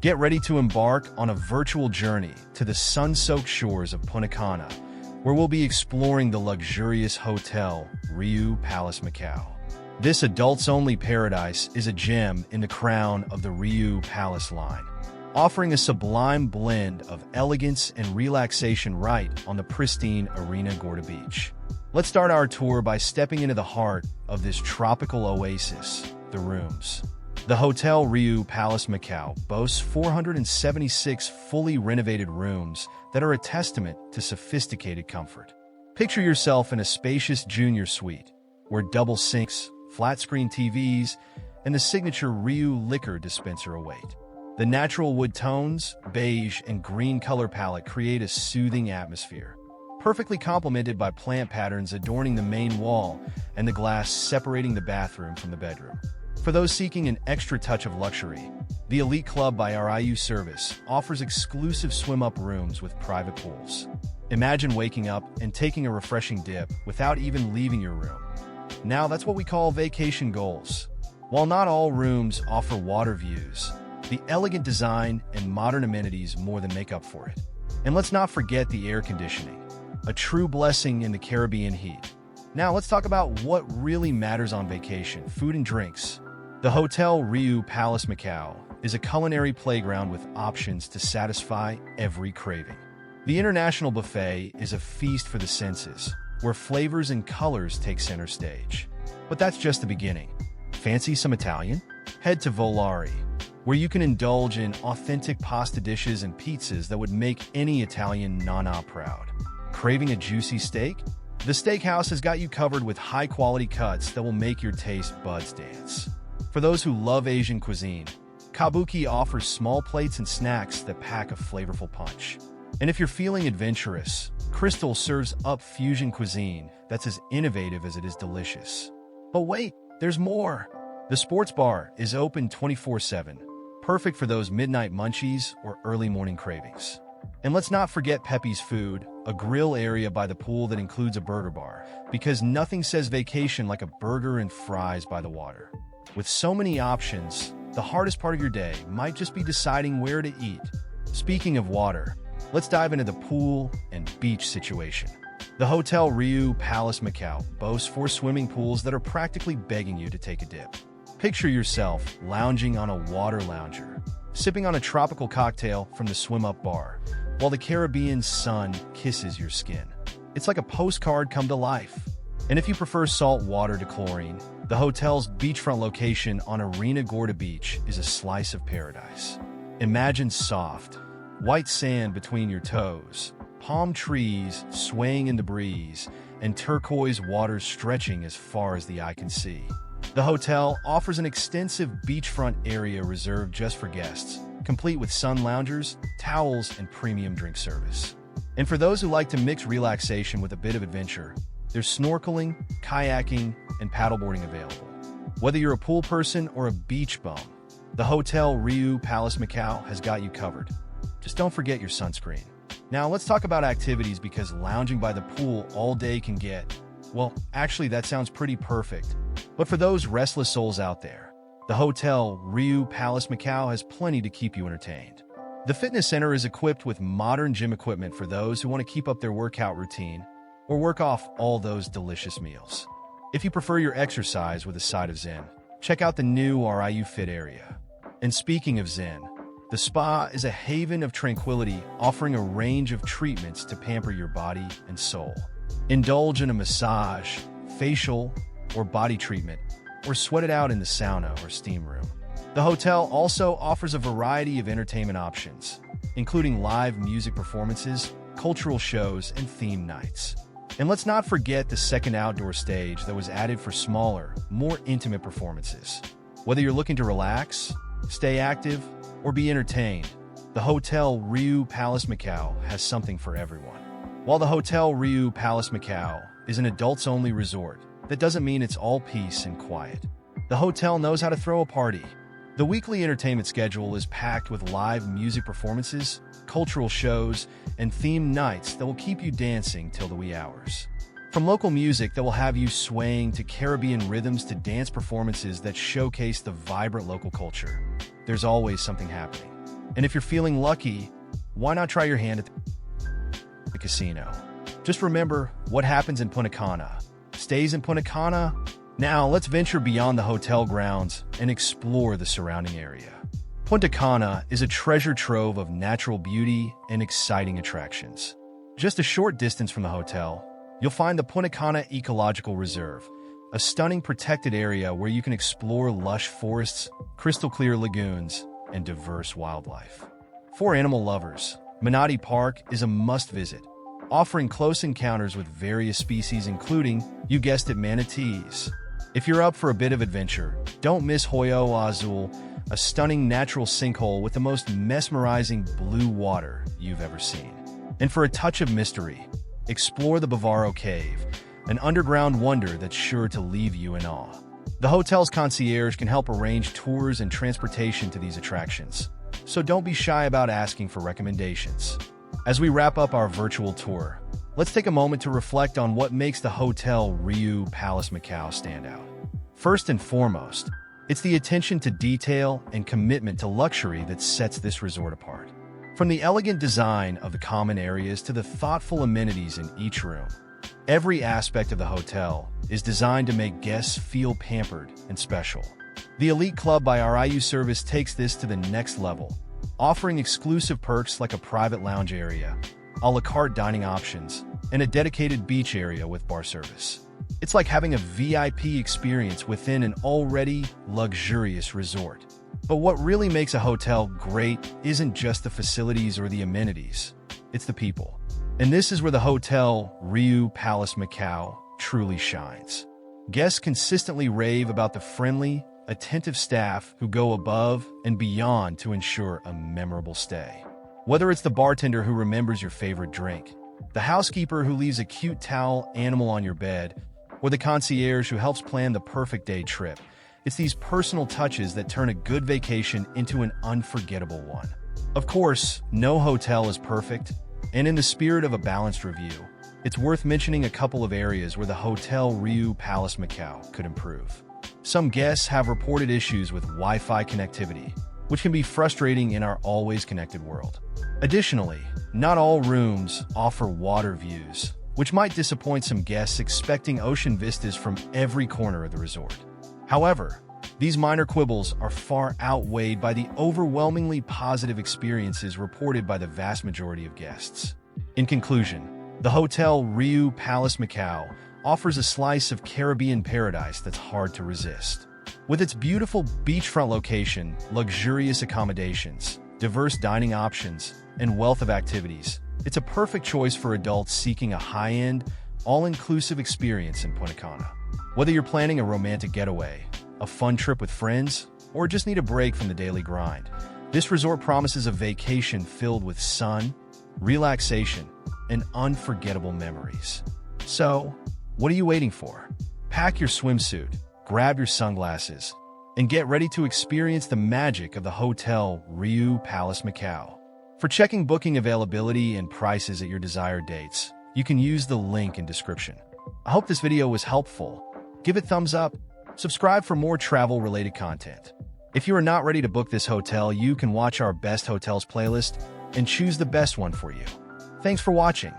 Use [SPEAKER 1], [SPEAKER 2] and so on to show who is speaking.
[SPEAKER 1] Get ready to embark on a virtual journey to the sun-soaked shores of Punta Cana, where we'll be exploring the luxurious Hotel Riu Palace Macau. This adults-only paradise is a gem in the crown of the Riu Palace line, offering a sublime blend of elegance and relaxation right on the pristine Arena Gorda beach. Let's start our tour by stepping into the heart of this tropical oasis, the rooms. The Hotel Riu Palace Macau boasts 476 fully renovated rooms that are a testament to sophisticated comfort. Picture yourself in a spacious junior suite, where double sinks, flat-screen TVs, and the signature Riu liquor dispenser await. The natural wood tones, beige, and green color palette create a soothing atmosphere, perfectly complemented by plant patterns adorning the main wall and the glass separating the bathroom from the bedroom. For those seeking an extra touch of luxury, the Elite Club by Riu Service offers exclusive swim-up rooms with private pools. Imagine waking up and taking a refreshing dip without even leaving your room. Now that's what we call vacation goals. While not all rooms offer water views, the elegant design and modern amenities more than make up for it. And let's not forget the air conditioning, a true blessing in the Caribbean heat. Now let's talk about what really matters on vacation: food and drinks. The Hotel Riu Palace Macau is a culinary playground with options to satisfy every craving. The International Buffet is a feast for the senses, where flavors and colors take center stage. But that's just the beginning. Fancy some Italian? Head to Volare, where you can indulge in authentic pasta dishes and pizzas that would make any Italian nonna proud. Craving a juicy steak? The steakhouse has got you covered with high-quality cuts that will make your taste buds dance. For those who love Asian cuisine, Kabuki offers small plates and snacks that pack a flavorful punch. And if you're feeling adventurous, Crystal serves up fusion cuisine that's as innovative as it is delicious. But wait, there's more! The sports bar is open 24/7, perfect for those midnight munchies or early morning cravings. And let's not forget Pepe's Food, a grill area by the pool that includes a burger bar, because nothing says vacation like a burger and fries by the water. With so many options, the hardest part of your day might just be deciding where to eat. Speaking of water, let's dive into the pool and beach situation. The Hotel Riu Palace Macau boasts 4 swimming pools that are practically begging you to take a dip. Picture yourself lounging on a water lounger, sipping on a tropical cocktail from the swim-up bar, while the Caribbean sun kisses your skin. It's like a postcard come to life. And if you prefer salt water to chlorine, the hotel's beachfront location on Arena Gorda Beach is a slice of paradise. Imagine soft, white sand between your toes, palm trees swaying in the breeze, and turquoise waters stretching as far as the eye can see. The hotel offers an extensive beachfront area reserved just for guests, complete with sun loungers, towels, and premium drink service. And for those who like to mix relaxation with a bit of adventure, there's snorkeling, kayaking, and paddleboarding available. Whether you're a pool person or a beach bum, the Hotel Riu Palace Macau has got you covered. Just don't forget your sunscreen. Now let's talk about activities, because lounging by the pool all day can get, well, actually that sounds pretty perfect. But for those restless souls out there, the Hotel Riu Palace Macau has plenty to keep you entertained. The fitness center is equipped with modern gym equipment for those who want to keep up their workout routine or work off all those delicious meals. If you prefer your exercise with a side of zen, check out the new Riu Fit area. And speaking of zen, the spa is a haven of tranquility, offering a range of treatments to pamper your body and soul. Indulge in a massage, facial, or body treatment, or sweat it out in the sauna or steam room. The hotel also offers a variety of entertainment options, including live music performances, cultural shows, and theme nights. And let's not forget the second outdoor stage that was added for smaller, more intimate performances. Whether you're looking to relax, stay active, or be entertained, the Hotel Riu Palace Macau has something for everyone. While the Hotel Riu Palace Macau is an adults-only resort, that doesn't mean it's all peace and quiet. The hotel knows how to throw a party. The weekly entertainment schedule is packed with live music performances, cultural shows, and themed nights that will keep you dancing till the wee hours. From local music that will have you swaying to Caribbean rhythms to dance performances that showcase the vibrant local culture, there's always something happening. And if you're feeling lucky, why not try your hand at the casino? Just remember, what happens in Punta Cana stays in Punta Cana. Now, let's venture beyond the hotel grounds and explore the surrounding area. Punta Cana is a treasure trove of natural beauty and exciting attractions. Just a short distance from the hotel, you'll find the Punta Cana Ecological Reserve, a stunning protected area where you can explore lush forests, crystal-clear lagoons, and diverse wildlife. For animal lovers, Manatee Park is a must-visit, offering close encounters with various species including, you guessed it, manatees. If you're up for a bit of adventure, don't miss Hoyo Azul, a stunning natural sinkhole with the most mesmerizing blue water you've ever seen. And for a touch of mystery, explore the Bavaro Cave, an underground wonder that's sure to leave you in awe. The hotel's concierge can help arrange tours and transportation to these attractions, so don't be shy about asking for recommendations. As we wrap up our virtual tour, let's take a moment to reflect on what makes the Hotel Riu Palace Macau stand out. First and foremost, it's the attention to detail and commitment to luxury that sets this resort apart. From the elegant design of the common areas to the thoughtful amenities in each room, every aspect of the hotel is designed to make guests feel pampered and special. The Elite Club by Riu Service takes this to the next level, offering exclusive perks like a private lounge area, a la carte dining options, and a dedicated beach area with bar service. It's like having a VIP experience within an already luxurious resort. But what really makes a hotel great isn't just the facilities or the amenities, it's the people. And this is where the Hotel Riu Palace Macau truly shines. Guests consistently rave about the friendly, attentive staff who go above and beyond to ensure a memorable stay. Whether it's the bartender who remembers your favorite drink, the housekeeper who leaves a cute towel animal on your bed, or the concierge who helps plan the perfect day trip, it's these personal touches that turn a good vacation into an unforgettable one. Of course, no hotel is perfect, and in the spirit of a balanced review, it's worth mentioning a couple of areas where the Hotel Riu Palace Macau could improve. Some guests have reported issues with Wi-Fi connectivity, which can be frustrating in our always-connected world. Additionally, not all rooms offer water views, which might disappoint some guests expecting ocean vistas from every corner of the resort. However, these minor quibbles are far outweighed by the overwhelmingly positive experiences reported by the vast majority of guests. In conclusion, the Hotel Riu Palace Macau offers a slice of Caribbean paradise that's hard to resist. With its beautiful beachfront location, luxurious accommodations, diverse dining options, and wealth of activities, it's a perfect choice for adults seeking a high-end, all-inclusive experience in Punta Cana. Whether you're planning a romantic getaway, a fun trip with friends, or just need a break from the daily grind, this resort promises a vacation filled with sun, relaxation, and unforgettable memories. So, what are you waiting for? Pack your swimsuit, grab your sunglasses, and get ready to experience the magic of the Hotel Riu Palace Macau. For checking booking availability and prices at your desired dates, you can use the link in description. I hope this video was helpful. Give it a thumbs up, subscribe for more travel-related content. If you are not ready to book this hotel, you can watch our Best Hotels playlist and choose the best one for you. Thanks for watching.